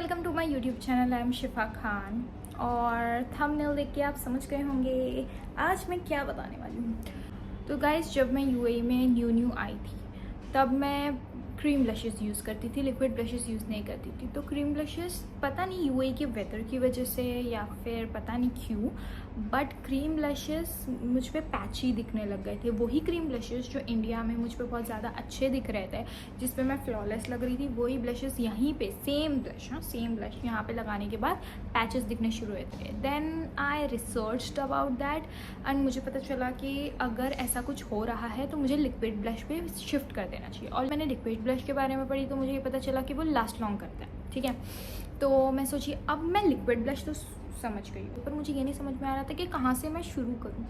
Welcome to my YouTube channel. I am Shifa Khan और thumbnail देख के आप समझ गए होंगे आज मैं क्या बताने वाली हूँ। तो गाइस, जब मैं यूएई में न्यू आई थी तब मैं क्रीम ब्लशेस यूज़ करती थी, लिक्विड ब्लशेस यूज़ नहीं करती थी। तो क्रीम ब्लशेस पता नहीं यूएई के वेदर की वजह से या फिर पता नहीं क्यों, बट क्रीम ब्लशेस मुझ पे पैची दिखने लग गए थे। वही क्रीम ब्लशेस जो इंडिया में मुझ पे बहुत ज़्यादा अच्छे दिख रहे थे, जिस पे मैं फ्लॉलेस लग रही थी, वही ब्लशेस यहीं पे सेम ब्लश यहाँ पे लगाने के बाद पैचेस दिखने शुरू हुए थे। Then I researched about that and मुझे पता चला कि अगर ऐसा कुछ हो रहा है तो मुझे लिक्विड ब्लश पे शिफ्ट कर देना चाहिए। और मैंने लिक्विड ब्लश के बारे में पढ़ी तो मुझे ये पता चला कि वो लास्ट लॉन्ग करता है। ठीक है, तो मैं सोची अब मैं लिक्विड ब्लश तो समझ गई हूँ, पर मुझे ये नहीं समझ में आ रहा था कि कहाँ से मैं शुरू करूँ।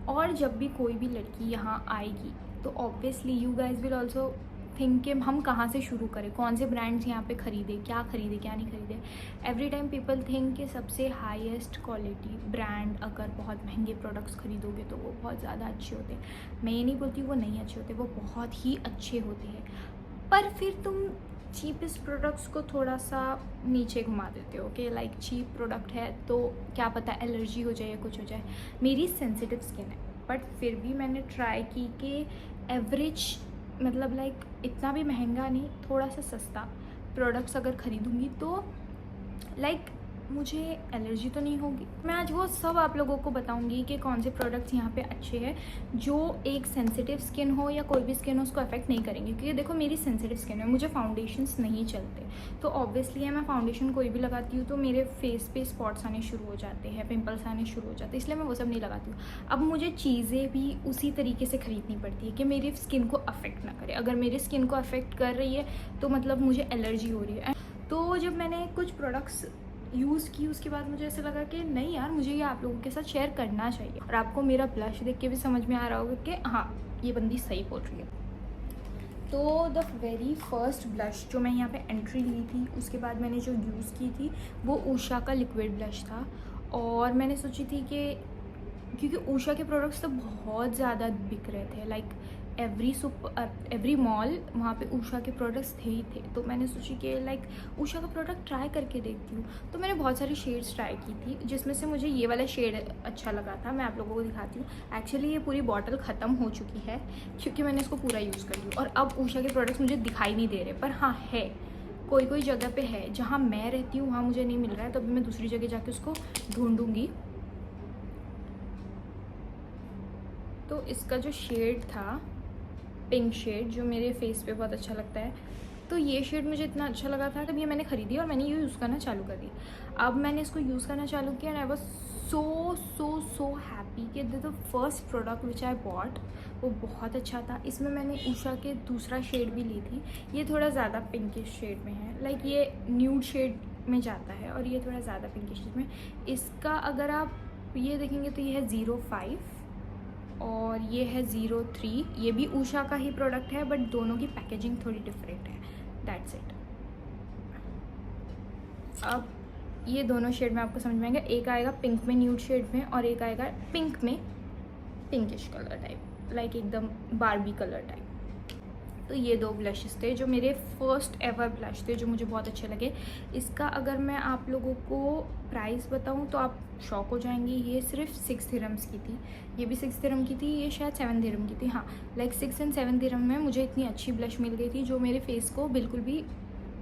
और जब भी कोई भी लड़की यहाँ आएगी तो obviously you guys will also think कि हम कहाँ से शुरू करें, कौन से ब्रांड्स यहाँ पे खरीदे, क्या नहीं खरीदे। एवरी टाइम पीपल थिंक कि सबसे हाईएस्ट क्वालिटी ब्रांड अगर बहुत महंगे प्रोडक्ट्स खरीदोगे तो वो बहुत ज़्यादा अच्छे होते हैं। मैं ये नहीं बोलती वो नहीं अच्छे होते, वो बहुत ही अच्छे होते हैं, पर फिर तुम चीपेस्ट प्रोडक्ट्स को थोड़ा सा नीचे घुमा देते हो कि लाइक चीप प्रोडक्ट है तो क्या पता एलर्जी हो जाए या कुछ हो जाए। मेरी सेंसिटिव स्किन है, बट फिर भी मैंने ट्राई की कि एवरेज मतलब लाइक इतना भी महंगा नहीं, थोड़ा सा सस्ता प्रोडक्ट्स अगर ख़रीदूँगी तो लाइक मुझे एलर्जी तो नहीं होगी। मैं आज वो सब आप लोगों को बताऊंगी कि कौन से प्रोडक्ट्स यहाँ पे अच्छे हैं जो एक सेंसिटिव स्किन हो या कोई भी स्किन हो उसको अफेक्ट नहीं करेंगे। क्योंकि देखो मेरी सेंसिटिव स्किन है, मुझे फाउंडेशंस नहीं चलते, तो ऑब्वियसली है मैं फाउंडेशन कोई भी लगाती हूँ तो मेरे फेस पे स्पॉट्स आने शुरू हो जाते हैं, पिंपल्स आने शुरू हो जाते हैं, इसलिए मैं वो सब नहीं लगाती हूँ। अब मुझे चीज़ें भी उसी तरीके से ख़रीदनी पड़ती है कि मेरी स्किन को अफेक्ट ना करे। अगर मेरी स्किन को अफेक्ट कर रही है तो मतलब मुझे एलर्जी हो रही है। तो जब मैंने कुछ प्रोडक्ट्स यूज़ की उसके बाद मुझे ऐसा लगा कि नहीं यार, मुझे ये आप लोगों के साथ शेयर करना चाहिए। और आपको मेरा ब्लश देख के भी समझ में आ रहा होगा कि हाँ, ये बंदी सही बोल रही है। तो द वेरी फर्स्ट ब्लश जो मैं यहाँ पे एंट्री ली थी, उसके बाद मैंने जो यूज़ की थी वो उषा का लिक्विड ब्लश था। और मैंने सोची थी कि क्योंकि उषा के प्रोडक्ट्स तो बहुत ज़्यादा बिक रहे थे, लाइक एवरी मॉल वहाँ पे उषा के प्रोडक्ट्स थे ही थे। तो मैंने सोची कि लाइक उषा का प्रोडक्ट ट्राई करके देखती हूँ। तो मैंने बहुत सारी शेड्स ट्राई की थी, जिसमें से मुझे ये वाला शेड अच्छा लगा था। मैं आप लोगों को दिखाती हूँ। एक्चुअली ये पूरी बॉटल ख़त्म हो चुकी है क्योंकि मैंने इसको पूरा यूज़ कर लिया और अब उषा के प्रोडक्ट्स मुझे दिखाई नहीं दे रहे। पर हाँ है, कोई जगह पे है, जहाँ मैं रहती हूँ वहाँ मुझे नहीं मिल रहा है, तो अभी मैं दूसरी जगह जाके उसको ढूंढूंगी। तो इसका जो शेड था पिंक शेड, जो मेरे फेस पे बहुत अच्छा लगता है, तो ये शेड मुझे इतना अच्छा लगा था तब ये मैंने ख़रीदी और मैंने ये यूज़ करना चालू कर दी। अब मैंने इसको यूज़ करना चालू किया and I was so happy कि the first product which I bought वो बहुत अच्छा था। इसमें मैंने उषा के दूसरा शेड भी ली थी, ये थोड़ा ज़्यादा पिंकिश शेड में है, लाइक ये न्यूड शेड में जाता है और ये थोड़ा ज़्यादा पिंकिश शेड में। इसका अगर आप ये देखेंगे तो ये है 05 और ये है 03। ये भी उषा का ही प्रोडक्ट है, बट दोनों की पैकेजिंग थोड़ी डिफरेंट है, दैट्स इट। अब ये दोनों शेड में आपको समझ में आएगा, एक आएगा पिंक में न्यूड शेड में और एक आएगा पिंक में पिंकिश कलर टाइप, लाइक एकदम बारबी कलर टाइप। तो ये दो ब्लशेस थे जो मेरे फर्स्ट एवर ब्लश थे, जो मुझे बहुत अच्छे लगे। इसका अगर मैं आप लोगों को प्राइस बताऊं तो आप शॉक हो जाएंगे। ये सिर्फ 6 दिरहम्स की थी, ये भी 6 दिरहम की थी, ये शायद 7 दिरहम की थी। हाँ, लाइक 6 एंड 7 दिरहम में मुझे इतनी अच्छी ब्लश मिल गई थी जो मेरे फेस को बिल्कुल भी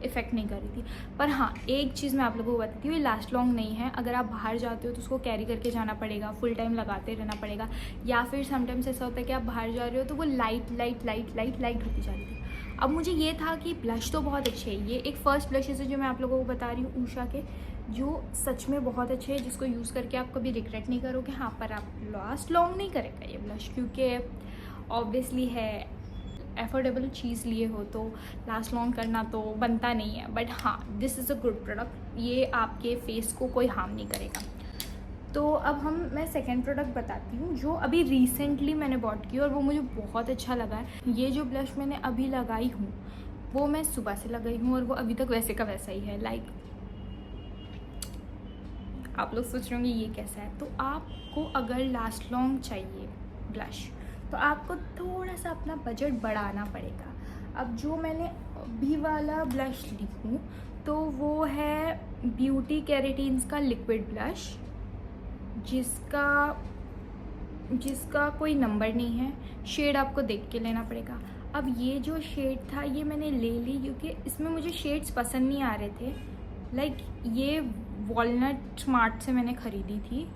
इफ़ेक्ट नहीं कर रही थी। पर हाँ, एक चीज़ मैं आप लोगों को बताती हूँ, ये लास्ट लॉन्ग नहीं है। अगर आप बाहर जाते हो तो उसको कैरी करके जाना पड़ेगा, फुल टाइम लगाते रहना पड़ेगा, या फिर समटाइम्स ऐसा होता है कि आप बाहर जा रहे हो तो वो लाइट होती जा रही थी। अब मुझे ये था कि ब्लश तो बहुत अच्छे है, ये एक फ़र्स्ट ब्लशेज़ है जो मैं आप लोगों को बता रही हूँ उषा के, जो सच में बहुत अच्छे हैं, जिसको यूज़ करके आप कभी रिग्रेट नहीं करोगे। हाँ, पर आप लास्ट लॉन्ग नहीं करेगा ये ब्लश, क्योंकि ऑब्वियसली है एफोर्डेबल चीज़ लिए हो तो लास्ट लॉन्ग करना तो बनता नहीं है। बट हाँ, this is a good product, ये आपके फेस को कोई हार्म नहीं करेगा। तो अब मैं सेकेंड प्रोडक्ट बताती हूँ जो अभी रिसेंटली मैंने बॉट की और वो मुझे बहुत अच्छा लगा है। ये जो ब्लश मैंने अभी लगाई हूँ वो मैं सुबह से लगाई हूँ और वो अभी तक वैसे का वैसा ही है। लाइक आप लोग सोच रहे होंगे ये कैसा है। तो आपको अगर लास्ट लॉन्ग चाहिए ब्लश तो आपको थोड़ा सा अपना बजट बढ़ाना पड़ेगा। अब जो मैंने अभी वाला ब्लश ली हूँ तो वो है ब्यूटी केरेटिन्स का लिक्विड ब्लश, जिसका कोई नंबर नहीं है। शेड आपको देख के लेना पड़ेगा। अब ये जो शेड था ये मैंने ले ली क्योंकि इसमें मुझे शेड्स पसंद नहीं आ रहे थे। लाइक ये वॉलनट स्मार्ट से मैंने ख़रीदी थी।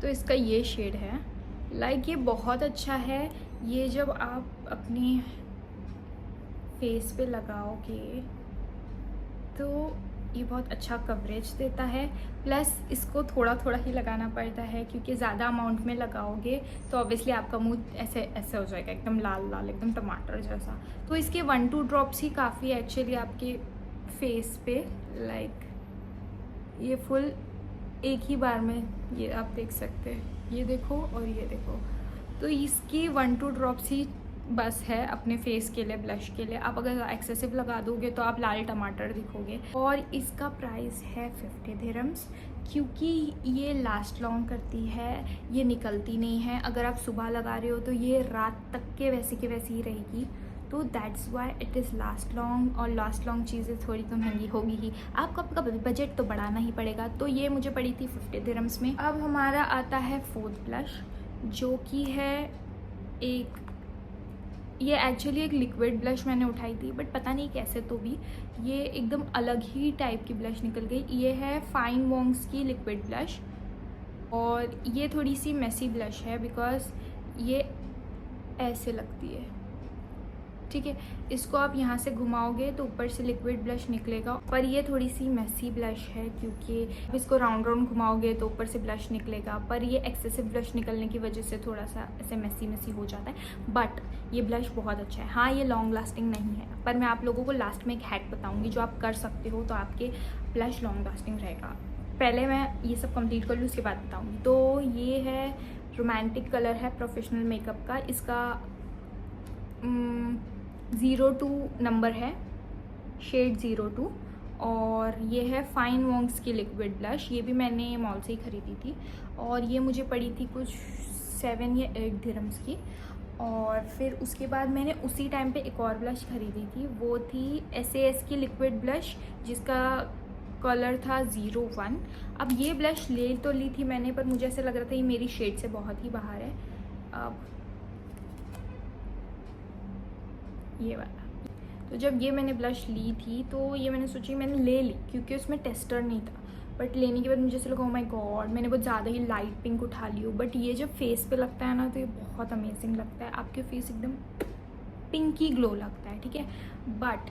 तो इसका ये शेड है। लाइक ये बहुत अच्छा है। ये जब आप अपने फेस पे लगाओगे तो ये बहुत अच्छा कवरेज देता है। प्लस इसको थोड़ा थोड़ा ही लगाना पड़ता है क्योंकि ज़्यादा अमाउंट में लगाओगे तो ऑब्वियसली आपका मुंह ऐसे ऐसे हो जाएगा, एकदम लाल लाल, एकदम टमाटर जैसा। तो इसके 1-2 ड्रॉप्स ही काफ़ी एक्चुअली आपके फेस पे। लाइक ये फुल एक ही बार में, ये आप देख सकते हैं, ये देखो और ये देखो। तो इसकी 1-2 ड्रॉप्स ही बस है अपने फेस के लिए, ब्लश के लिए। आप अगर एक्सेसिव लगा दोगे तो आप लाल टमाटर दिखोगे। और इसका प्राइस है 50 दिरहम्स क्योंकि ये लास्ट लॉन्ग करती है, ये निकलती नहीं है। अगर आप सुबह लगा रहे हो तो ये रात तक के वैसी की वैसी ही रहेगी। तो that's why it is last long. और लास्ट लॉन्ग चीज़ें थोड़ी तो महंगी होगी ही, आपको आपका बजट तो बढ़ाना ही पड़ेगा। तो ये मुझे पड़ी थी 50 दिरहम्स में। अब हमारा आता है 4th ब्लश, जो कि है ये एक्चुअली एक लिक्विड ब्लश मैंने उठाई थी, बट पता नहीं कैसे तो भी ये एकदम अलग ही टाइप की ब्लश निकल गई। ये है फाइन वॉन्ग्स की लिक्विड ब्लश और ये थोड़ी सी मेसी ब्लश है बिकॉज ये ऐसे लगती है, ठीक है। इसको आप यहाँ से घुमाओगे तो ऊपर से लिक्विड ब्लश निकलेगा, पर ये थोड़ी सी मेसी ब्लश है क्योंकि आप इसको राउंड राउंड घुमाओगे तो ऊपर से ब्लश निकलेगा। पर ये एक्सेसिव ब्लश निकलने की वजह से थोड़ा सा ऐसे मेसी हो जाता है। बट ये ब्लश बहुत अच्छा है। हाँ, ये लॉन्ग लास्टिंग नहीं है, पर मैं आप लोगों को लास्ट में एक हैक बताऊँगी जो आप कर सकते हो तो आपके ब्लश लॉन्ग लास्टिंग रहेगा। पहले मैं ये सब कंप्लीट कर लूँ, उसके बाद बताऊँगी। तो ये है रोमांटिक कलर है प्रोफेशनल मेकअप का। इसका 02 नंबर है, शेड 02। और ये है फाइन वॉन्ग्स की लिक्विड ब्लश। ये भी मैंने मॉल से ही ख़रीदी थी और ये मुझे पड़ी थी कुछ 7 या 8 दिरहम्स की। और फिर उसके बाद मैंने उसी टाइम पे एक और ब्लश ख़रीदी थी, वो थी SAS की लिक्विड ब्लश जिसका कलर था 01। अब ये ब्लश ले तो ली थी मैंने, पर मुझे ऐसा लग रहा था ये मेरी शेड से बहुत ही बाहर है। अब ये वाला, तो जब ये मैंने ब्लश ली थी तो ये मैंने सोची मैंने ले ली क्योंकि उसमें टेस्टर नहीं था। बट लेने के बाद मुझे ऐसा लगा, ओह माय गॉड, मैंने बहुत ज़्यादा ही लाइट पिंक उठा ली हूँ। बट ये जब फेस पे लगता है ना तो ये बहुत अमेजिंग लगता है। आपके फेस एकदम पिंकी ग्लो लगता है, ठीक है, बट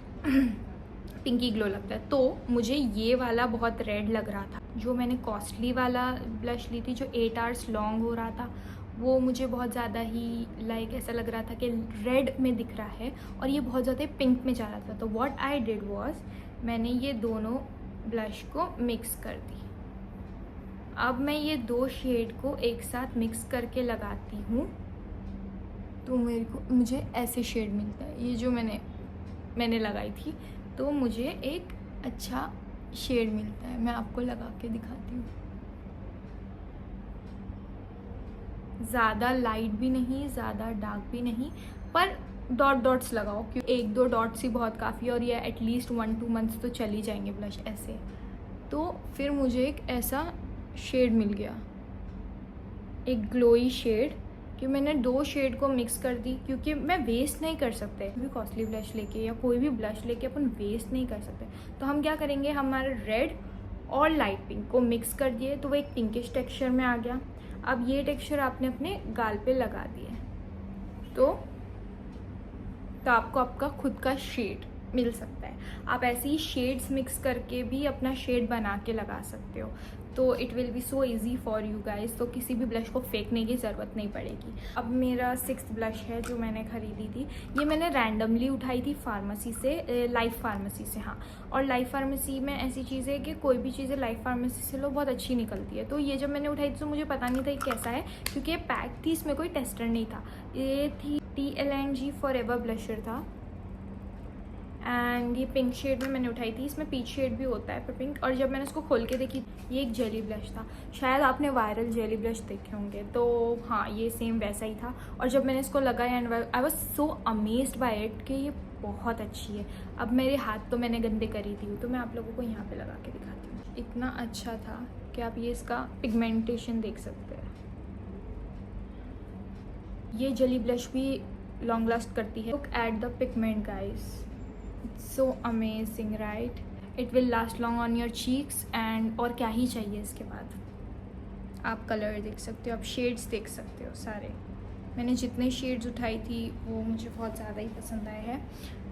पिंकी ग्लो लगता है। तो मुझे ये वाला बहुत रेड लग रहा था। जो मैंने कॉस्टली वाला ब्लश ली थी जो 8 आवर्स लॉन्ग हो रहा था, वो मुझे बहुत ज़्यादा ही लाइक ऐसा लग रहा था कि रेड में दिख रहा है और ये बहुत ज़्यादा पिंक में जा रहा था। तो व्हाट आई डिड वाज, मैंने ये दोनों ब्लश को मिक्स कर दी। अब मैं ये 2 शेड को एक साथ मिक्स करके लगाती हूँ तो मुझे ऐसे शेड मिलता है। ये जो मैंने लगाई थी तो मुझे एक अच्छा शेड मिलता है। मैं आपको लगा के दिखाती हूँ। ज़्यादा लाइट भी नहीं, ज़्यादा डार्क भी नहीं, पर डॉट्स लगाओ क्योंकि 1-2 डॉट्स ही बहुत काफ़ी है और ये एटलीस्ट 1-2 मंथ्स तो चल ही जाएंगे ब्लश ऐसे। तो फिर मुझे एक ऐसा शेड मिल गया, एक ग्लोई शेड, कि मैंने 2 शेड को मिक्स कर दी क्योंकि मैं वेस्ट नहीं कर सकते। कोई भी कॉस्टली ब्लश लेके या कोई भी ब्लश लेके अपन वेस्ट नहीं कर सकते। तो हम क्या करेंगे, हमारे रेड और लाइट पिंक को मिक्स कर दिए तो वो एक पिंकिश टेक्सचर में आ गया। अब ये टेक्सचर आपने अपने गाल पे लगा दिए तो आपको आपका खुद का शेड मिल सकता है। आप ऐसे ही शेड्स मिक्स करके भी अपना शेड बना के लगा सकते हो। तो it will be so easy for you guys. तो किसी भी ब्लश को फेंकने की ज़रूरत नहीं पड़ेगी। अब मेरा 6th ब्लश है जो मैंने ख़रीदी थी। ये मैंने रैंडमली उठाई थी फार्मेसी से, लाइफ फार्मेसी से। हाँ, और लाइफ फार्मेसी में ऐसी चीज़ है कि कोई भी चीज़ें लाइफ फार्मेसी से लो बहुत अच्छी निकलती है। तो ये जब मैंने उठाई थी तो मुझे पता नहीं था ये कैसा है क्योंकि ये पैक थी, इसमें कोई टेस्टर नहीं था। ये थी TLNG फॉरएवर ब्लशर था एंड ये पिंक शेड में मैंने उठाई थी, इसमें पीच शेड भी होता है पर पिंक। और जब मैंने इसको खोल के देखी, ये एक जेली ब्लश था, शायद आपने वायरल जेली ब्लश देखे होंगे, तो हाँ ये सेम वैसा ही था। और जब मैंने इसको लगाया and I was so amazed bye it कि ये बहुत अच्छी है। अब मेरे हाथ तो मैंने गंदे करी थी, तो मैं आप लोगों को यहाँ पे लगा के दिखाती हूँ। इतना अच्छा था कि आप ये इसका पिगमेंटेशन देख सकते हैं। ये जेली ब्लश भी लॉन्ग लास्ट करती है। Look at the pigment guys, it's so amazing right. It will last long on your cheeks and और क्या ही चाहिए इसके बाद। आप कलर देख सकते हो, आप शेड्स देख सकते हो सारे। मैंने जितने शेड्स उठाई थी वो मुझे बहुत ज़्यादा ही पसंद आए हैं।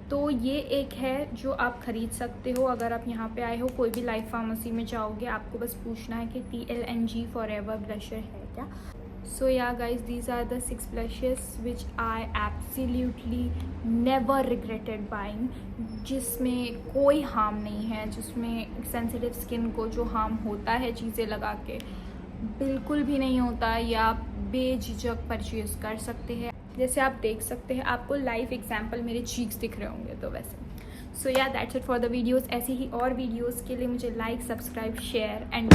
तो ये एक है जो आप ख़रीद सकते हो अगर आप यहाँ पे आए हो। कोई भी लाइफ फार्मेसी में जाओगे, आपको बस पूछना है कि TLNG फॉरएवर ब्लशर है क्या। So yeah guys, these are the 6 blushes which I absolutely never regretted buying, जिसमें कोई हार्म नहीं है, जिसमें सेंसिटिव स्किन को जो हार्म होता है चीज़ें लगा के, बिल्कुल भी नहीं होता, या आप बेझिझक परचेज कर सकते हैं। जैसे आप देख सकते हैं, आपको लाइव एग्जांपल मेरे चीक्स दिख रहे होंगे तो वैसे। सो या that's it for the videos. ऐसे ही और वीडियोस के लिए मुझे लाइक, सब्सक्राइब, शेयर एंड